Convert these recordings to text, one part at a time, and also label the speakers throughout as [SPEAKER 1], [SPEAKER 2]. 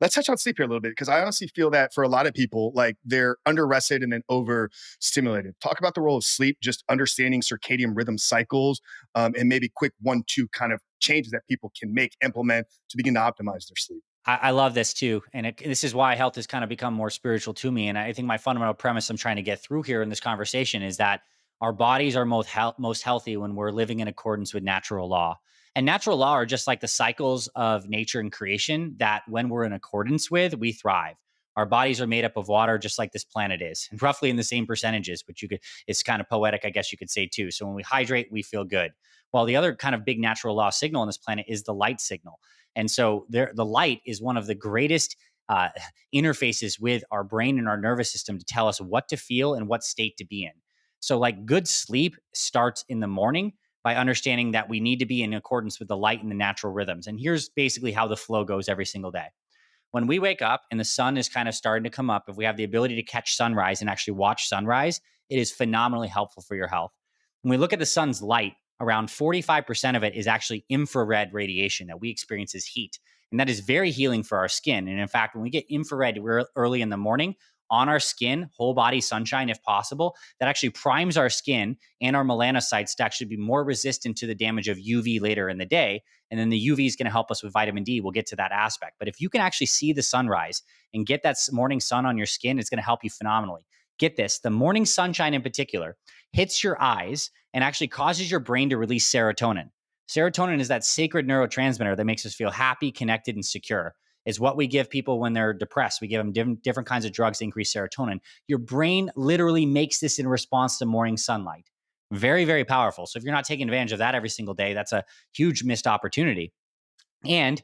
[SPEAKER 1] Let's touch on sleep here a little bit because I honestly feel that for a lot of people, like they're under rested and then overstimulated. Talk about the role of sleep, just understanding circadian rhythm cycles, and maybe quick 1, 2 kind of changes that people can make, implement to begin to optimize their sleep.
[SPEAKER 2] I love this too. And this is why health has kind of become more spiritual to me. And I think my fundamental premise I'm trying to get through here in this conversation is that our bodies are most healthy when we're living in accordance with natural law. And natural law are just like the cycles of nature and creation that when we're in accordance with, we thrive. Our bodies are made up of water, just like this planet is, and roughly in the same percentages, which it's kind of poetic, I guess you could say too. So when we hydrate, we feel good. While the other kind of big natural law signal on this planet is the light signal. And so the light is one of the greatest uh, interfaces with our brain and our nervous system to tell us what to feel and what state to be in. So, like, good sleep starts in the morning by understanding that we need to be in accordance with the light and the natural rhythms. And here's basically how the flow goes every single day. When we wake up and the sun is kind of starting to come up, if we have the ability to catch sunrise and actually watch sunrise, it is phenomenally helpful for your health. When we look at the sun's light, around 45% of it is actually infrared radiation that we experience as heat. And that is very healing for our skin. And in fact, when we get infrared early in the morning on our skin, whole body sunshine, if possible, that actually primes our skin and our melanocytes to actually be more resistant to the damage of UV later in the day. And then the UV is going to help us with vitamin D. We'll get to that aspect. But if you can actually see the sunrise and get that morning sun on your skin, it's going to help you phenomenally. Get this, the morning sunshine in particular hits your eyes and actually causes your brain to release serotonin. Serotonin is that sacred neurotransmitter that makes us feel happy, connected, and secure. It's what we give people when they're depressed. We give them different kinds of drugs to increase serotonin. Your brain literally makes this in response to morning sunlight. Very, very powerful. So if you're not taking advantage of that every single day, that's a huge missed opportunity. And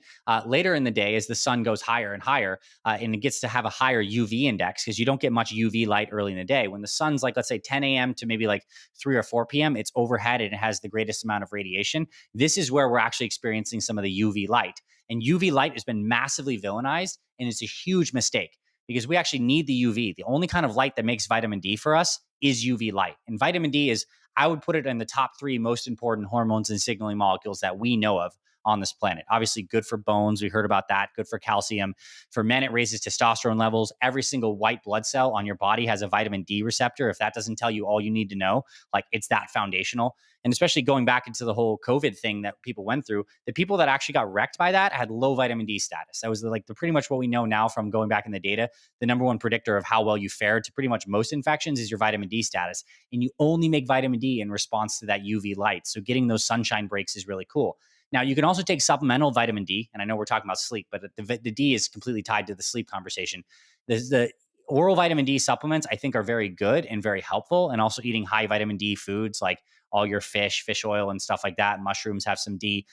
[SPEAKER 2] later in the day, as the sun goes higher and higher, and it gets to have a higher UV index, because you don't get much UV light early in the day. When the sun's like, let's say 10 a.m. to maybe like 3 or 4 p.m., it's overhead and it has the greatest amount of radiation. This is where we're actually experiencing some of the UV light. And UV light has been massively villainized, and it's a huge mistake because we actually need the UV. The only kind of light that makes vitamin D for us is UV light. And vitamin D is, I would put it in the top 3 most important hormones and signaling molecules that we know of on this planet. Obviously, good for bones. We heard about that. Good for calcium. For men, it raises testosterone levels. Every single white blood cell on your body has a vitamin D receptor. If that doesn't tell you all you need to know, like, it's that foundational. And especially going back into the whole COVID thing that people went through, the people that actually got wrecked by that had low vitamin D status. That was like the pretty much what we know now from going back in the data. The number one predictor of how well you fared to pretty much most infections is your vitamin D status. And you only make vitamin D in response to that UV light. So getting those sunshine breaks is really cool. Now, you can also take supplemental vitamin D, and I know we're talking about sleep, but the D is completely tied to the sleep conversation. The oral vitamin D supplements, I think, are very good and very helpful, and also eating high vitamin D foods like all your fish oil, and stuff like that. Mushrooms have some D.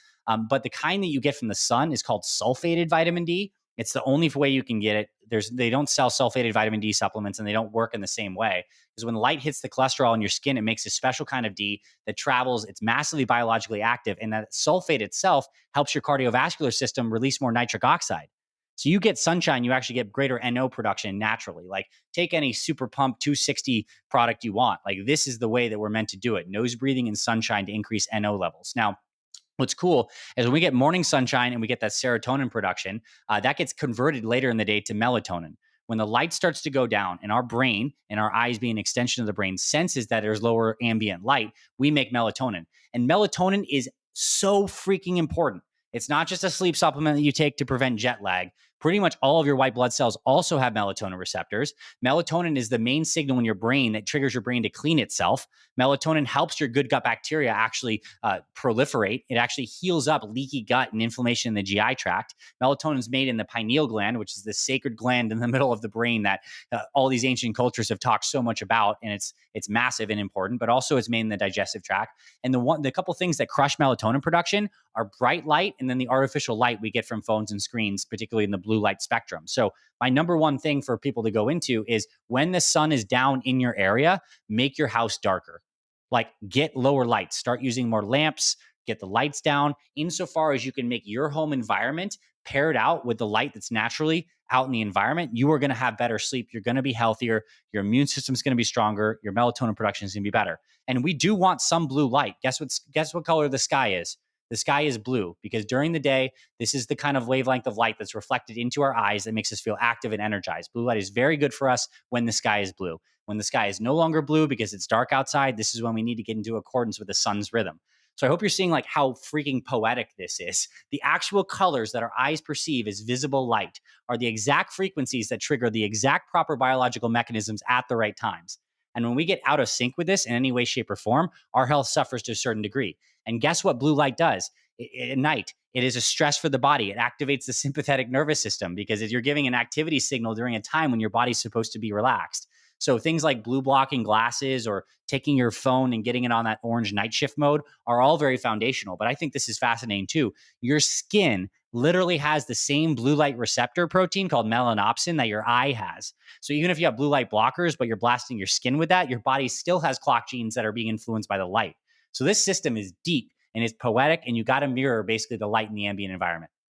[SPEAKER 2] But the kind that you get from the sun is called sulfated vitamin D. It's the only way you can get it. They don't sell sulfated vitamin D supplements, and they don't work in the same way. Because when light hits the cholesterol in your skin, it makes a special kind of D that travels. It's massively biologically active, and that sulfate itself helps your cardiovascular system release more nitric oxide. So you get sunshine, you actually get greater NO production naturally. Like, take any super pump 260 product you want. Like, this is the way that we're meant to do it. Nose breathing and sunshine to increase NO levels. Now, what's cool is when we get morning sunshine and we get that serotonin production, that gets converted later in the day to melatonin. When the light starts to go down and our brain and our eyes being an extension of the brain senses that there's lower ambient light, we make melatonin. And melatonin is so freaking important. It's not just a sleep supplement that you take to prevent jet lag. Pretty much all of your white blood cells also have melatonin receptors. Melatonin is the main signal in your brain that triggers your brain to clean itself. Melatonin helps your good gut bacteria actually proliferate. It actually heals up leaky gut and inflammation in the GI tract. Melatonin is made in the pineal gland, which is the sacred gland in the middle of the brain that all these ancient cultures have talked so much about, and it's massive and important. But also, it's made in the digestive tract. And the couple things that crush melatonin production are bright light, and then the artificial light we get from phones and screens, particularly in the blue light spectrum. So my number one thing for people to go into is when the sun is down in your area, make your house darker. Like, get lower lights, start using more lamps, get the lights down insofar as you can make your home environment paired out with the light that's naturally out in the environment. You are going to have better sleep. You're going to be healthier. Your immune system is going to be stronger. Your melatonin production is going to be better. And we do want some blue light. Guess what color the sky is? The sky is blue because during the day, this is the kind of wavelength of light that's reflected into our eyes that makes us feel active and energized. Blue light is very good for us when the sky is blue. When the sky is no longer blue because it's dark outside, this is when we need to get into accordance with the sun's rhythm. So I hope you're seeing like how freaking poetic this is. The actual colors that our eyes perceive as visible light are the exact frequencies that trigger the exact proper biological mechanisms at the right times. And when we get out of sync with this in any way, shape, or form, our health suffers to a certain degree. And guess what blue light does? At night, it is a stress for the body. It activates the sympathetic nervous system because you're giving an activity signal during a time when your body's supposed to be relaxed. So things like blue blocking glasses or taking your phone and getting it on that orange night shift mode are all very foundational. But I think this is fascinating too. Your skin literally has the same blue light receptor protein called melanopsin that your eye has. So even if you have blue light blockers, but you're blasting your skin with that, your body still has clock genes that are being influenced by the light. So this system is deep and it's poetic, and you got to mirror basically the light in the ambient environment.